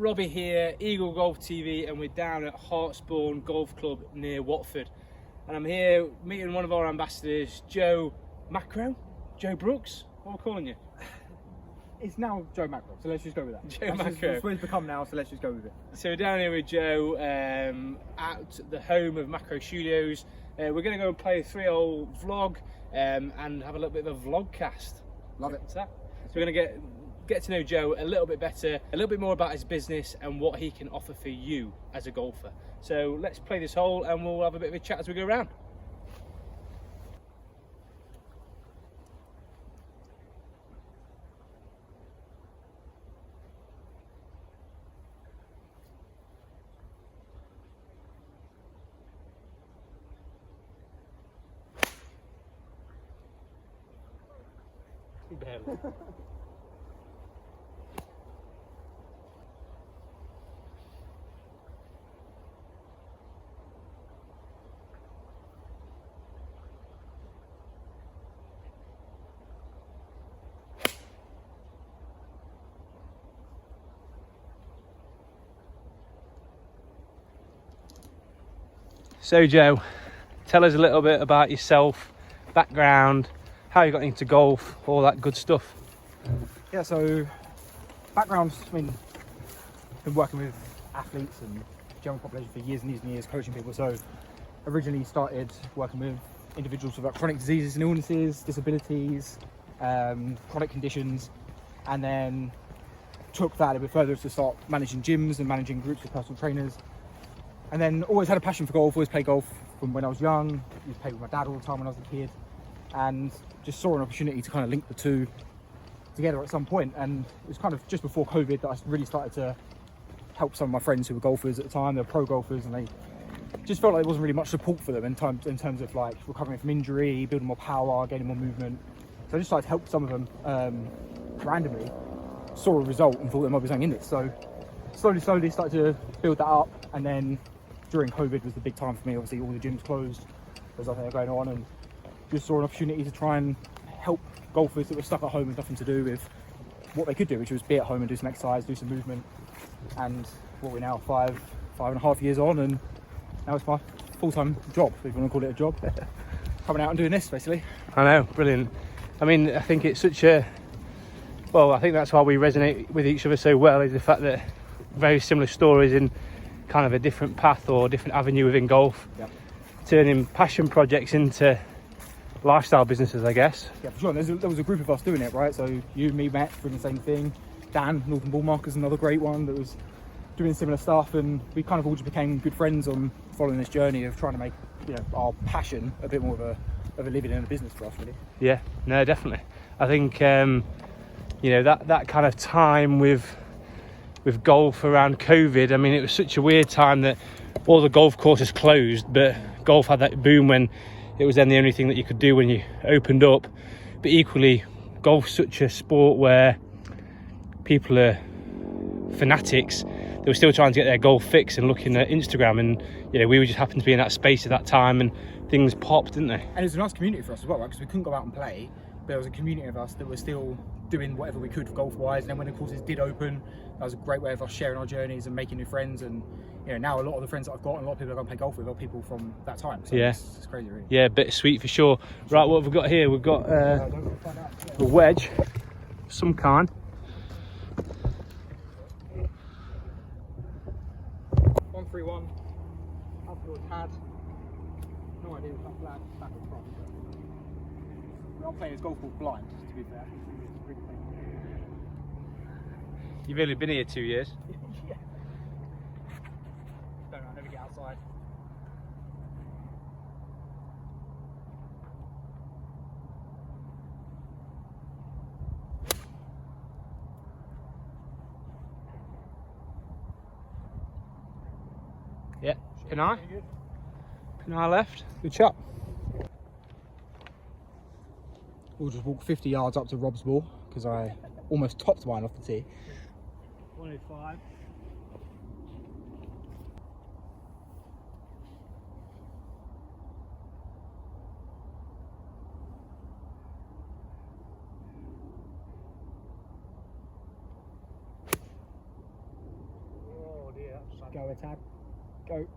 Robbie here, Eagle Golf TV, and we're down at Hartsbourne Golf Club near Watford. And I'm here meeting one of our ambassadors, Joe Macro? Joe Brooks? What are we calling you? It's now Joe Macro, so let's just go with that. Joe Macro. It's what it's become now, so let's just go with it. So we're down here with Joe at the home of Macro Studios. We're going to go and play a 3-hole vlog and have a little bit of a vlogcast. Love it. What's that? So we're going to get to know Joe a little bit better, a little bit more about his business and what he can offer for you as a golfer. So let's play this hole and we'll have a bit of a chat as we go around. Barely. So Joe, tell us a little bit about yourself, background, how you got into golf, all that good stuff. Yeah, so background, I mean, been working with athletes and general population for years and years and years, coaching people. So originally started working with individuals with chronic diseases and illnesses, disabilities, chronic conditions, and then took that a bit further to start managing gyms and managing groups of personal trainers. And then always had a passion for golf, always played golf from when I was young. Used to play with my dad all the time when I was a kid, and just saw an opportunity to kind of link the two together at some point. And it was kind of just before COVID that I really started to help some of my friends who were golfers at the time. They were pro golfers, and they just felt like there wasn't really much support for them in terms of like recovering from injury, building more power, gaining more movement. So I just started to help some of them randomly. Saw a result and thought there might be something in it. So slowly started to build that up, and then during COVID was the big time for me. Obviously all the gyms closed, there's nothing going on, and just saw an opportunity to try and help golfers that were stuck at home with nothing to do with what they could do, which was be at home and do some exercise, do some movement. And what we're now 5.5 years on, and now it's my full-time job, if you want to call it a job. Coming out and doing this basically. I know, brilliant. I mean, I think it's such a, well, I think that's why we resonate with each other so well, is the fact that very similar stories in kind of a different path or different avenue within golf. Yep. Turning passion projects into lifestyle businesses, I guess. Yeah, for sure. There was a group of us doing it, right? So you, me, Matt, doing the same thing. Dan, Northern Ball Markers, another great one that was doing similar stuff, and we kind of all just became good friends on following this journey of trying to make, you know, our passion a bit more of a living and a business for us, really. Yeah, no, definitely. I think you know, that kind of time with golf around COVID, I mean, it was such a weird time that all the golf courses closed, but golf had that boom when it was then the only thing that you could do when you opened up. But equally, golf's such a sport where people are fanatics. They were still trying to get their golf fix and looking at Instagram, and you know, we just happened to be in that space at that time, and things popped, didn't they? And it was a nice community for us as well, right? Because we couldn't go out and play, but there was a community of us that were still doing whatever we could golf wise. And then when the courses did open, that was a great way of us sharing our journeys and making new friends. And you know, now a lot of the friends that I've got and a lot of people I go and play golf with are people from that time. So yeah, it's crazy, really. Yeah, bittersweet for sure. Right, what have we got here? We've got a wedge of some kind. 131 up to a tad. No idea if that's back or front. We're not playing as golf ball blind, to be fair. You've only been here 2 years. Yeah. Don't know, I never get outside. Yeah, Pin eye left, good shot. We'll just walk 50 yards up to Rob's ball, because I almost topped mine off the tee. 105. Go, Tab. Go.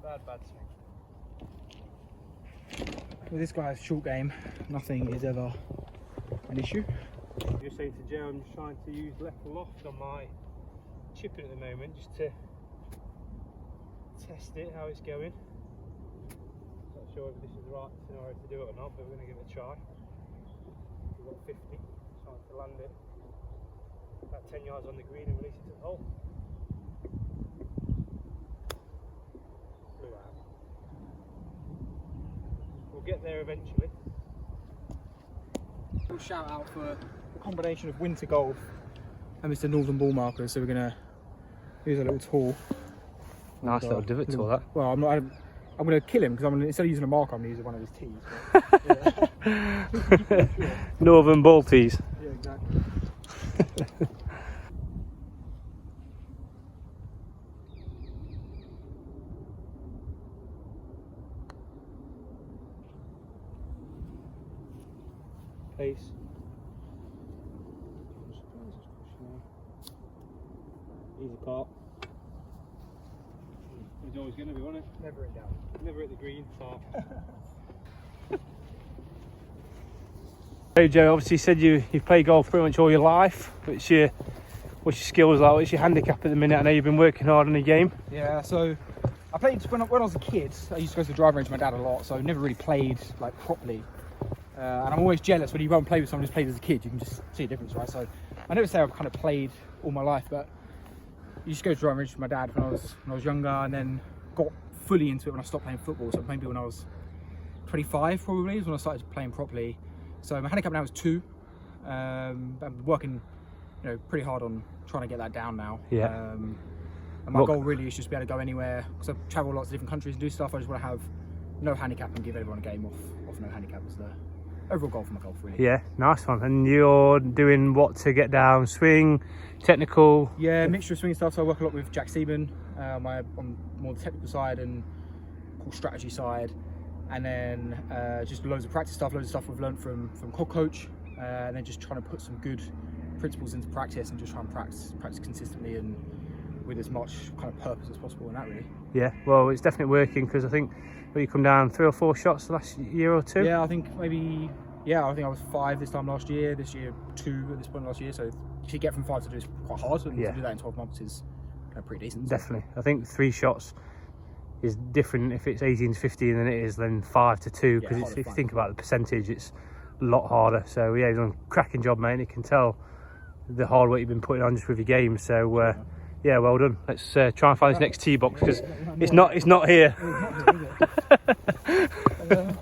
Bad swing. With this guy's short game, nothing is ever an issue. Just saying to Joe, I'm just trying to use left loft on my chipping at the moment, just to test it, how it's going. Not sure if this is the right scenario to do it or not, but we're going to give it a try. We've got 50, trying to land it about 10 yards on the green and release it to the hole. Flew out. We'll get there eventually. Shout out for the combination of Winter Golf and Mr. Northern Ball Markers. So we're gonna use a little tool. Nice little divot tool, that. Well, I'm gonna kill him because instead of using a marker, I'm gonna use one of his tees. Northern Ball tees. Yeah, exactly. Pace. Easy part. It's always going to be, wasn't it? Never in doubt. Never at the green. So. Hey Joe, obviously you said you've played golf pretty much all your life. What's your skills like? What's your handicap at the minute? I know you've been working hard on the game. Yeah, so I played when I was a kid. I used to go to the driving range with my dad a lot, so I never really played like properly. And I'm always jealous when you go and play with someone who's played as a kid. You can just see a difference, right? So I never say I've kind of played all my life, but I used to go to driving range with my dad when I was younger, and then got fully into it when I stopped playing football. So maybe when I was 25, probably is when I started playing properly. So my handicap now is 2. I'm working, pretty hard on trying to get that down now. Yeah. And my goal really is just to be able to go anywhere, because I travel lots of different countries and do stuff. I just want to have no handicap and give everyone a game off no handicap as the overall goal for my golf, really. Yeah, nice one. And you're doing what to get down? Swing, technical? Yeah, mixture of swing stuff. So I work a lot with Jack Seaman on more the technical side and cool strategy side, and then just loads of practice stuff, loads of stuff we've learned from Coach, and then just trying to put some good principles into practice and just try and practice consistently and with as much kind of purpose as possible in that, really. Yeah, well, it's definitely working, because I think you come down 3 or 4 shots the last year or 2. Yeah, I think I was 5 this time last year. This year 2 at this point last year. So if you get from 5 to 2 is quite hard. And to do that in 12 months is pretty decent. Definitely. I think 3 shots is different if it's 18 to 15 than it is then 5 to 2, because if you think about the percentage, it's a lot harder. So yeah, you've done a cracking job, mate. You can tell the hard work you've been putting on just with your game. So yeah, well done. Let's try and find this next tee box, because it's not here.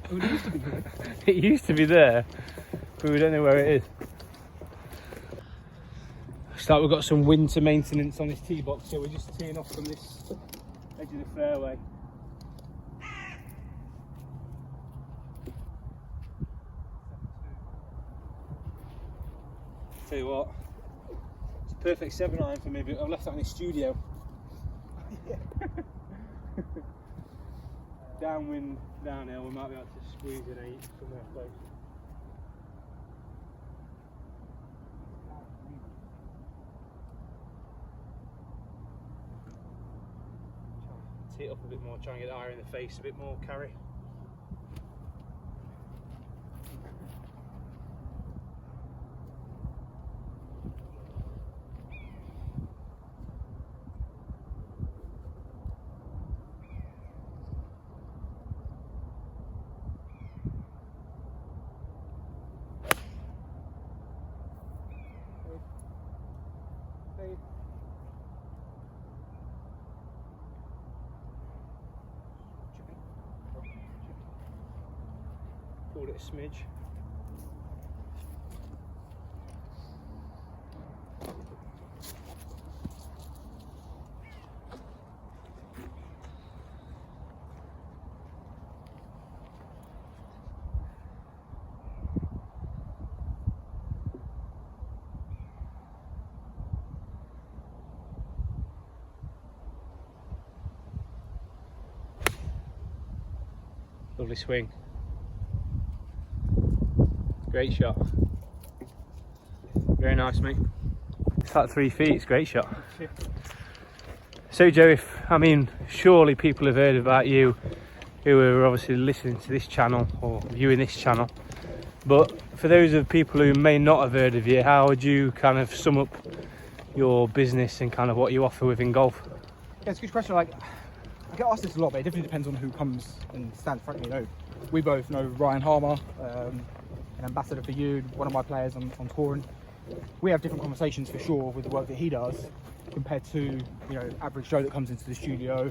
It used to be here. It used to be there, but we don't know where it is. Looks like we've got some winter maintenance on this tee box, so we're just teeing off from this edge of the fairway. Tell you what, it's a perfect 7-iron for me, but I've left that in the studio. Downwind, downhill, we might be able to squeeze in 8 somewhere close. Tee it up a bit more, try and get the iron in the face a bit more, carry. Pulled it a smidge. Lovely swing. Great shot. Very nice, mate. It's like 3 feet. It's a great shot. So Joe, surely people have heard about you who are obviously listening to this channel or viewing this channel. But for those of people who may not have heard of you, how would you kind of sum up your business and kind of what you offer within golf? Yeah, it's a good question. Like, I get asked this a lot, but it definitely depends on who comes and stands in front of me. We both know Ryan Harmer, an ambassador for you, one of my players on tour. And we have different conversations for sure with the work that he does compared to average Joe that comes into the studio,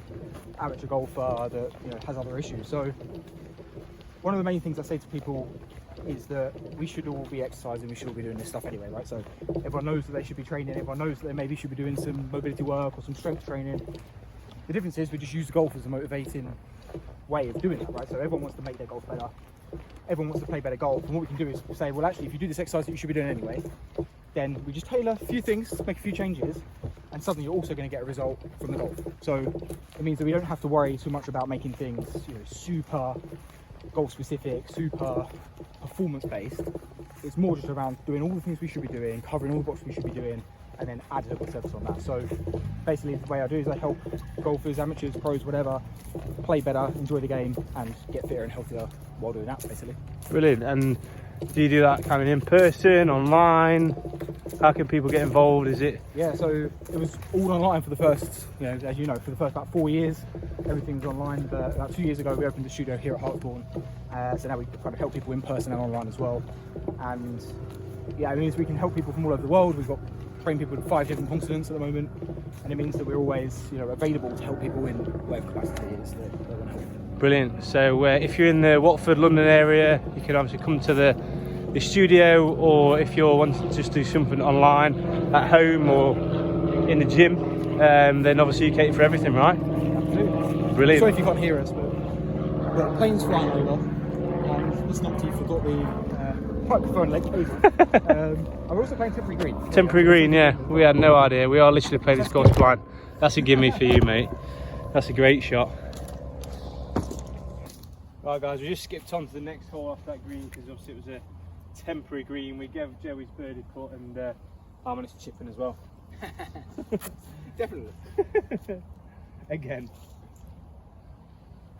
amateur golfer that has other issues. So one of the main things I say to people is that we should all be exercising, we should all be doing this stuff anyway, right? So everyone knows that they should be training, everyone knows that they maybe should be doing some mobility work or some strength training. The difference is we just use golf as a motivating way of doing that, right? So everyone wants to make their golf better, everyone wants to play better golf, and what we can do is say, well, actually, if you do this exercise that you should be doing anyway, then we just tailor a few things, make a few changes, and suddenly you're also going to get a result from the golf. So it means that we don't have to worry too much about making things super golf specific, super performance based. It's more just around doing all the things we should be doing, covering all the boxes we should be doing, and then add a little service on that. So basically the way I do is I help golfers, amateurs, pros, whatever, play better, enjoy the game, and get fitter and healthier while doing that, basically. Brilliant. And do you do that kind of in person, online? How can people get involved? Is it? Yeah, so it was all online for the first, as you know, for the first about 4 years, everything was online. But about 2 years ago, we opened the studio here at Hartsbourne. So now we kind of help people in person and online as well. And yeah, it means we can help people from all over the world. We've got trained people in 5 different continents at the moment, and it means that we're always, available to help people in whatever capacity it is that they want help. Brilliant. So if you're in the Watford, London area, you can obviously come to the studio, or if you're wanting to just do something online at home or in the gym, then obviously you cater for everything, right? Absolutely. Brilliant. Sorry if you can't hear us, but the plane's flying over, and it's not you forgot the microphone leg cable. I'm also playing temporary green. Temporary green, yeah. We had no idea. We are literally playing this course blind. That's a gimme for you, mate. That's a great shot. Right, guys, we just skipped on to the next hole off that green because obviously it was a temporary green. We gave Joey's birdie putt, and I managed to chip in as well. Definitely. Again.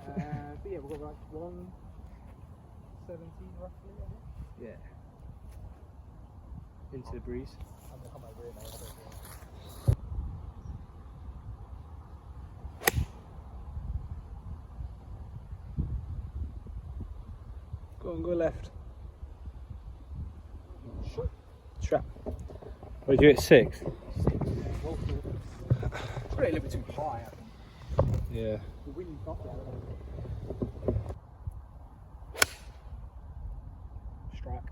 But yeah, we've got like 170 roughly, I think. Yeah. Into the breeze. I'm gonna come over here, mate. I don't know. Go on, go left. Trap. What did you do at 6? It's probably a little bit too high, I think. Yeah. The wind's up there. Strike.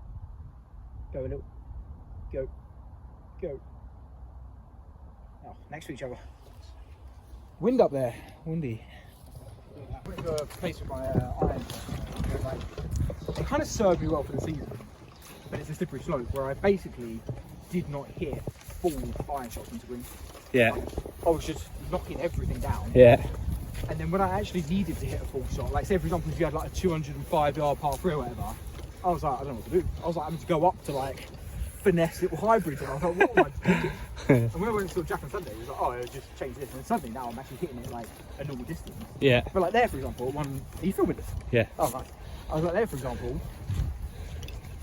Go a little. Go. Go. Oh, next to each other. Wind up there. Windy. I went to a place with my irons. It kind of served me well for the season, but it's a slippery slope where I basically did not hit full iron shots into green. Yeah. I was just knocking everything down. Yeah. And then when I actually needed to hit a full shot, like say for example if you had like a 205-yard par 3 or whatever, I was like, I don't know what to do. I was like having to go up to like finesse little hybrids, and I was like, what am I doing? And when I went to Jack on Sunday, it was like, oh, I'll just change this, and suddenly now I'm actually hitting it like a normal distance. Yeah. But like there, for example, are you filming this? Yeah. Oh, nice. I was like there, for example,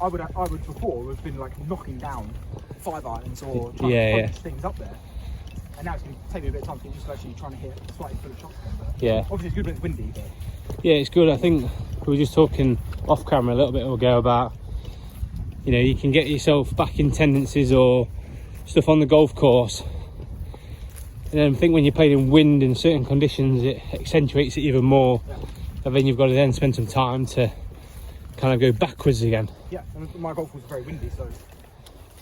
I would before have been like knocking down 5 irons or trying to punch things up there. And now it's going to take me a bit of time to get used to actually trying to hit slightly fuller shots again. But Yeah. obviously it's good when it's windy, but Yeah, it's good. I think we were just talking off camera a little bit ago about, you can get yourself back in tendencies or stuff on the golf course. And then I think when you're playing in wind in certain conditions, it accentuates it even more. yeah. And then you've got to then spend some time to kind of go backwards again. Yeah, and my golf was very windy, so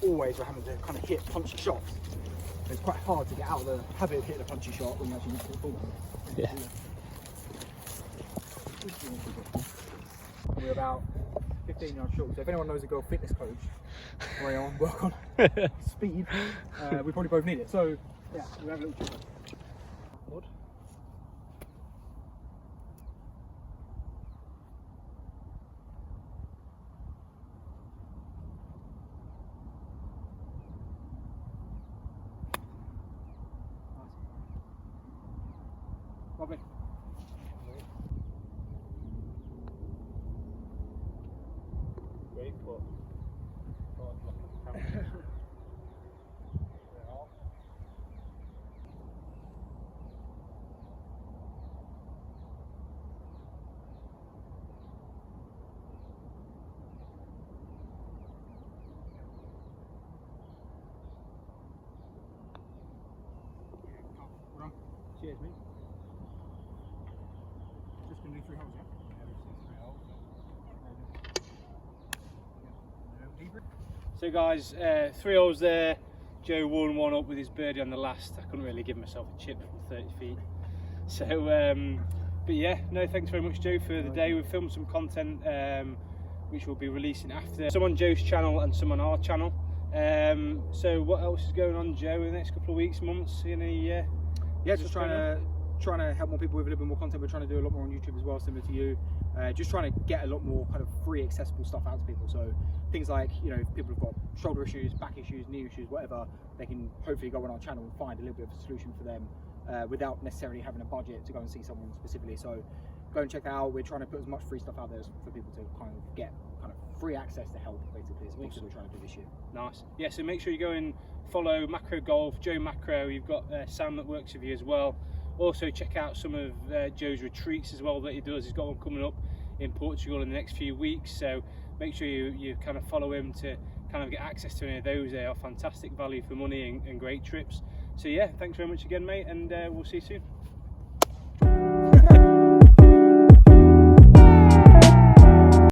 always we're having to kind of hit punchy shots. It's quite hard to get out of the habit of hitting a punchy shot when you actually need to hit the ball. Yeah. We're about 15 yards short, so if anyone knows a girl fitness coach, where I work on speed, we probably both need it. So yeah, we'll have a little chip. great, but oh, look at the camera. Cheers, mate. Just gonna do 3 holes, yeah? So guys, 3 holes there. Joe won one up with his birdie on the last. I couldn't really give myself a chip from 30 feet. So, but yeah, no, thanks very much, Joe, for the day. We've filmed some content which we'll be releasing after. Some on Joe's channel and some on our channel. So what else is going on, Joe, in the next couple of weeks, months? Any? Yeah, just trying to help more people with a little bit more content. We're trying to do a lot more on YouTube as well, similar to you. Just trying to get a lot more kind of free, accessible stuff out to people. So things like, you know, if people have got shoulder issues, back issues, knee issues, whatever, they can hopefully go on our channel and find a little bit of a solution for them without necessarily having a budget to go and see someone specifically. So go and check that out. We're trying to put as much free stuff out there for people to kind of get kind of free access to help, basically. It's basically what we're trying to do this year. Nice. Yeah, so make sure you go and follow Macro Golf, Joe Macro. You've got Sam that works with you as well. Also check out some of Joe's retreats as well that he does. He's got one coming up in Portugal in the next few weeks, so make sure you kind of follow him to kind of get access to any of those. They are fantastic value for money and great trips. So yeah, thanks very much again, mate, and we'll see you soon.